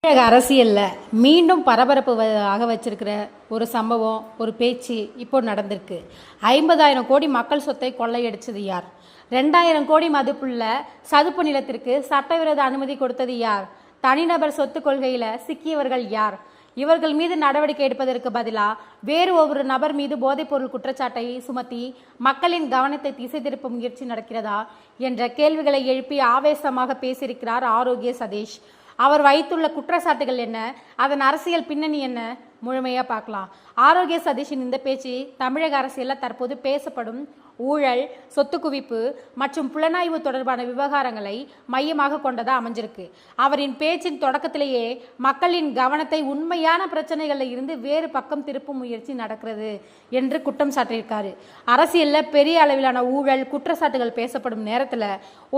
தமிழக அரசியல்ல மீண்டும் பரபரப்பு ஆக வச்சிருக்கிற ஒரு சம்பவம், ஒரு பேச்சு இப்போ நடந்திருக்கு. 50,000 கோடி மக்கள் சொத்தை கொள்ளையடிச்சது யார்? 2,000 கோடி மதிப்புள்ள சதுப்பு நிலத்திற்கு சட்டவிரோத அனுமதி கொடுத்தது யார்? தனிநபர் சொத்து கொள்கையில சிக்கியவர்கள் யார்? இவர்கள் மீது நடவடிக்கை எடுப்பதற்கு பதிலாக வேறு ஒவ்வொரு நபர் மீது போதைப்பொருள் குற்றச்சாட்டை சுமத்தி மக்களின் கவனத்தை திசை திருப்ப முயற்சி நடக்கிறதா என்ற கேள்விகளை எழுப்பி ஆவேசமாக பேசியிருக்கிறார் ஆரோக்கிய சதீஷ். அவர் வைத்துள்ள குற்றச்சாட்டுகள் என்ன, அதன் அரசியல் பின்னணி என்ன, முழுமையாக பார்க்கலாம். ஆரோக்கிய சதீஷின் இந்த பேச்சு தமிழக அரசியலில் தற்போது பேசப்படும் ஊழல், சொத்து குவிப்பு மற்றும் புலனாய்வு தொடர்பான விவகாரங்களை மையமாக கொண்டதாக அமைஞ்சிருக்கு. அவரின் பேச்சின் தொடக்கத்திலேயே மக்களின் கவனத்தை உண்மையான பிரச்சனைகளில் இருந்து வேறு பக்கம் திருப்பும் முயற்சி நடக்கிறது என்று குற்றம் சாட்டியிருக்காரு. அரசியலில் பெரிய அளவிலான ஊழல் குற்றச்சாட்டுகள் பேசப்படும் நேரத்தில்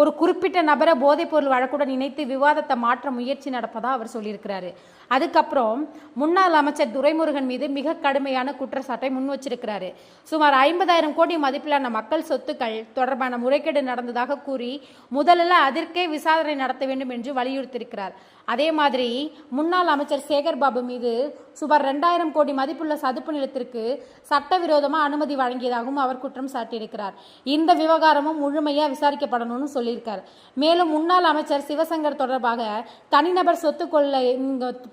ஒரு குறிப்பிட்ட நபரை போதைப்பொருள் வழக்குடன் இணைத்து விவாதத்தை மாற்ற முயற்சி நடப்பதாக அவர் சொல்லியிருக்கிறாரு. அதுக்கப்புறம் முன்னாள் அமைச்சர் துரைமுருகன் மீது மிக கடுமையான குற்றச்சாட்டை முன் வச்சிருக்கிறாரு. சுமார் 50,000 கோடி மதிப்பிலான மக்கள் சொத்துக்கள் தொடர்பான முறைகேடு நடந்ததாக கூறி முதலில் அதற்கே விசாரணை நடத்த வேண்டும் என்று வலியுறுத்தியிருக்கிறார். அதே மாதிரி முன்னாள் அமைச்சர் சேகர்பாபு மீது சுமார் 2,000 கோடி மதிப்புள்ள சதுப்பு நிலத்திற்கு சட்டவிரோதமாக அனுமதி வழங்கியதாகவும் அவர் குற்றம் சாட்டியிருக்கிறார். இந்த விவகாரமும் முழுமையாக விசாரிக்கப்படணும்னு சொல்லியிருக்கார். மேலும் முன்னாள் அமைச்சர் சிவசங்கர் தொடர்பாக தனிநபர் சொத்து கொள்ளை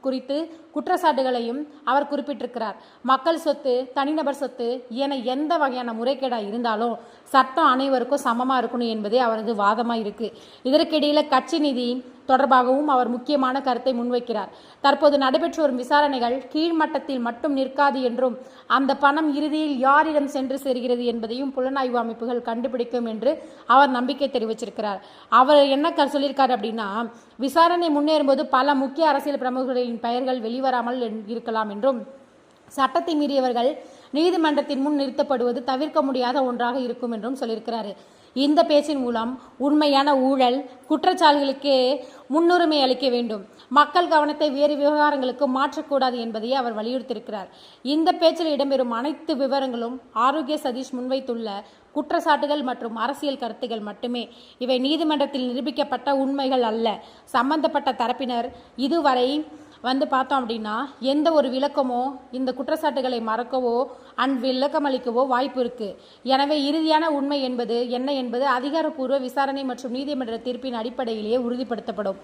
குறித்து குற்றச்சாட்டுகளையும் அவர் குறிப்பிட்டிருக்கிறார். மக்கள் சொத்து, தனிநபர் சொத்து என எந்த வகையான முறைகேடாக இருந்தாலும் சட்டம் அனைவருக்கும் சமமாக இருக்கணும் என்பதே அவரது வாதமாக இருக்கு. இதற்கிடையில் கட்சி நிதி தொடர்பாகவும் அவர் முக்கியமான கருத்தை முன்வைக்கிறார். தற்போது நடைபெற்று வரும் விசாரணைகள் கீழ்மட்டத்தில் மட்டும் நிற்காது என்றும் அந்த பணம் இறுதியில் யாரிடம் சென்று சேர்கிறது என்பதையும் புலனாய்வு அமைப்புகள் கண்டுபிடிக்கும் என்று அவர் நம்பிக்கை தெரிவிச்சிருக்கிறார். அவர் என்ன சொல்லியிருக்காரு அப்படின்னா, விசாரணை முன்னேறும்போது பல முக்கிய அரசியல் பிரமுகர்களின் பெயர்கள் வெளிவராமல் இருக்கலாம் என்றும் சட்டத்தை மீறியவர்கள் நீதிமன்றத்தின் முன் நிறுத்தப்படுவது தவிர்க்க முடியாத ஒன்றாக இருக்கும் என்றும் சொல்லியிருக்கிறாரு. இந்த பேச்சின் மூலம் உண்மையான ஊழல் குற்றச்சாட்டுகளுக்கே முன்னுரிமை அளிக்க வேண்டும், மக்கள் கவனத்தை வேறு விவகாரங்களுக்கு மாற்றக்கூடாது என்பதையே அவர் வலியுறுத்தியிருக்கிறார். இந்த பேச்சில் இடம்பெறும் அனைத்து விவரங்களும் ஆரோக்கிய சதீஷ் முன்வைத்துள்ள குற்றச்சாட்டுகள் மற்றும் அரசியல் கருத்துகள் மட்டுமே. இவை நீதிமன்றத்தில் நிரூபிக்கப்பட்ட உண்மைகள் அல்ல. சம்பந்தப்பட்ட தரப்பினர் இதுவரை பார்த்தோம் அப்படின்னா எந்த ஒரு விளக்கமோ இந்த குற்றச்சாட்டுகளை மறக்கவோ விளக்கமளிக்கவோ வாய்ப்பு இருக்கு. எனவே இறுதியான உண்மை என்ன என்பது அதிகாரப்பூர்வ விசாரணை மற்றும் நீதிமன்ற தீர்ப்பின் அடிப்படையிலேயே உறுதிப்படுத்தப்படும்.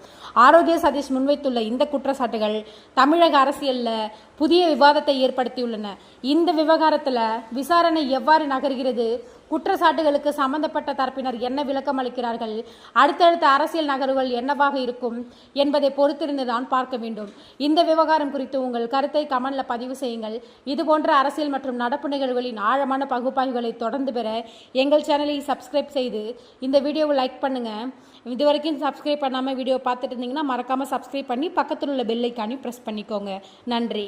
ஆரோக்கிய சதீஷ் முன்வைத்துள்ள இந்த குற்றச்சாட்டுகள் தமிழக அரசியலில் புதிய விவாதத்தை ஏற்படுத்தியுள்ளன. இந்த விவகாரத்தில் விசாரணை எவ்வாறு நகர்கிறது, குற்றச்சாட்டுகளுக்கு சம்பந்தப்பட்ட தரப்பினர் என்ன விளக்கம் அளிக்கிறார்கள், அடுத்தடுத்த அரசியல் நகர்வுகள் என்னவாக இருக்கும் என்பதை பொறுத்திருந்துதான் பார்க்க வேண்டும். இந்த விவகாரம் குறித்து உங்கள் கருத்தை கமெண்ட்ல பதிவு செய்யுங்கள். இதுபோன்ற அரசியல் மற்றும் நடப்பு நிகழ்வுகளின் ஆழமான பகுப்பாய்வுகளை தொடர்ந்து பெற எங்கள் சேனலை சப்ஸ்கிரைப் செய்து இந்த வீடியோவை லைக் பண்ணுங்க. இதுவரைக்கும் சப்ஸ்கிரைப் பண்ணாமல் வீடியோ பார்த்துட்டு இருந்தீங்கன்னா மறக்காமல் சப்ஸ்கிரைப் பண்ணி பக்கத்தில் உள்ள பெல் ஐக்கானையும் ப்ரெஸ் பண்ணிக்கோங்க. நன்றி.